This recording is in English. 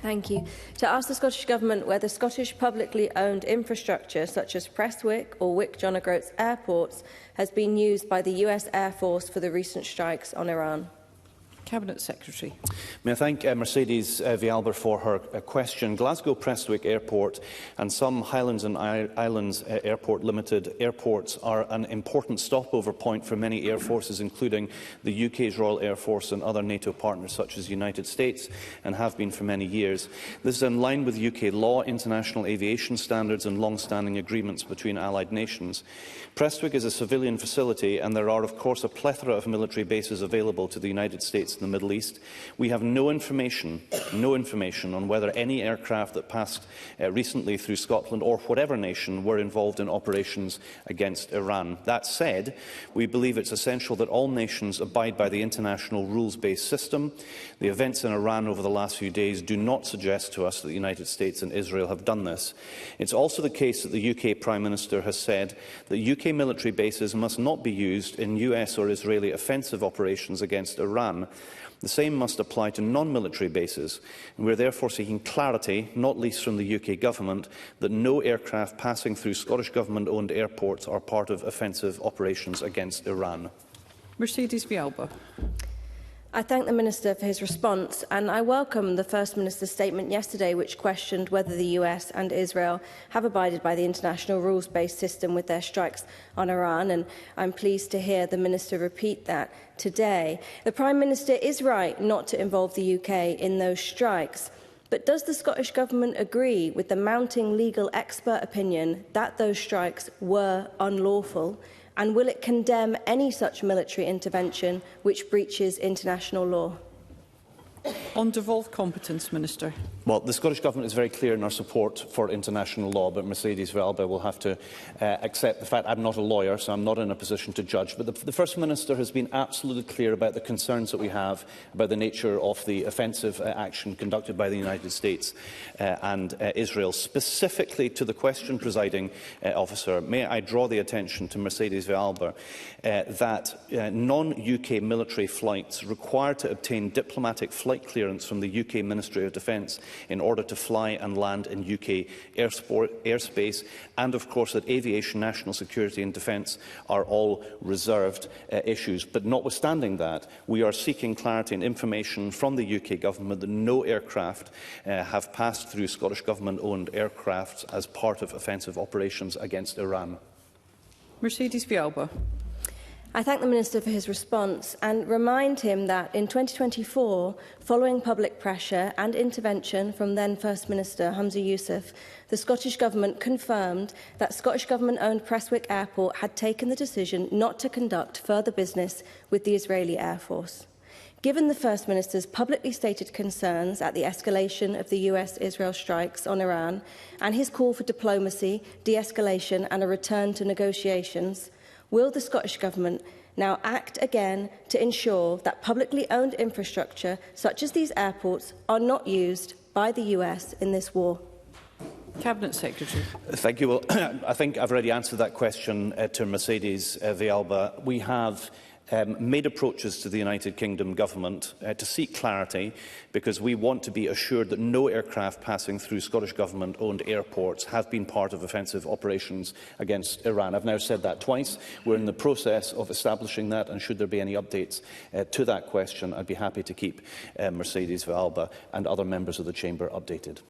Thank you. To ask the Scottish Government whether Scottish publicly owned infrastructure such as Prestwick or Wick John O'Groats airports has been used by the US Air Force for the recent strikes on Iran. Cabinet Secretary. May I thank Mercedes Vialba for her question. Glasgow Prestwick Airport and some Highlands and Islands Airport Limited airports are an important stopover point for many air forces, including the UK's Royal Air Force and other NATO partners such as the United States, and have been for many years. This is in line with UK law, international aviation standards and long-standing agreements between allied nations. Prestwick is a civilian facility, and there are, of course, a plethora of military bases available to the United States in the Middle East. We have no information on whether any aircraft that passed recently through Scotland or whatever nation were involved in operations against Iran. That said, we believe it's essential that all nations abide by the international rules-based system. The events in Iran over the last few days do not suggest to us that the United States and Israel have done this. It's also the case that the UK Prime Minister has said that UK military bases must not be used in US or Israeli offensive operations against Iran. The same must apply to non-military bases, and we are therefore seeking clarity, not least from the UK Government, that no aircraft passing through Scottish Government-owned airports are part of offensive operations against Iran. Mercedes Vialba. I thank the Minister for his response, and I welcome the First Minister's statement yesterday which questioned whether the US and Israel have abided by the international rules-based system with their strikes on Iran, and I'm pleased to hear the Minister repeat that today. The Prime Minister is right not to involve the UK in those strikes, but does the Scottish Government agree with the mounting legal expert opinion that those strikes were unlawful? And will it condemn any such military intervention which breaches international law? On devolved competence, Minister. Well, the Scottish Government is very clear in our support for international law, but Mercedes Vialba will have to accept the fact I'm not a lawyer, so I'm not in a position to judge. But the First Minister has been absolutely clear about the concerns that we have about the nature of the offensive action conducted by the United States and Israel. Specifically to the question, presiding officer, may I draw the attention to Mercedes Vialba that non-UK military flights required to obtain diplomatic flight clearance from the UK Ministry of Defence in order to fly and land in UK airspace, and of course that aviation, national security and defence are all reserved issues. But notwithstanding that, we are seeking clarity and information from the UK Government that no aircraft have passed through Scottish Government-owned aircraft as part of offensive operations against Iran. Mercedes Vialba. I thank the Minister for his response and remind him that in 2024, following public pressure and intervention from then First Minister Humza Yousaf, the Scottish Government confirmed that Scottish Government-owned Prestwick Airport had taken the decision not to conduct further business with the Israeli Air Force. Given the First Minister's publicly stated concerns at the escalation of the US-Israel strikes on Iran and his call for diplomacy, de-escalation and a return to negotiations, will the Scottish Government now act again to ensure that publicly owned infrastructure, such as these airports, are not used by the US in this war? Cabinet Secretary. Thank you. Well, I think I've already answered that question to Mercedes Vialba. We have made approaches to the United Kingdom Government to seek clarity, because we want to be assured that no aircraft passing through Scottish Government-owned airports have been part of offensive operations against Iran. I've now said that twice. We're in the process of establishing that, and should there be any updates to that question, I'd be happy to keep Mercedes Vialba and other members of the Chamber updated.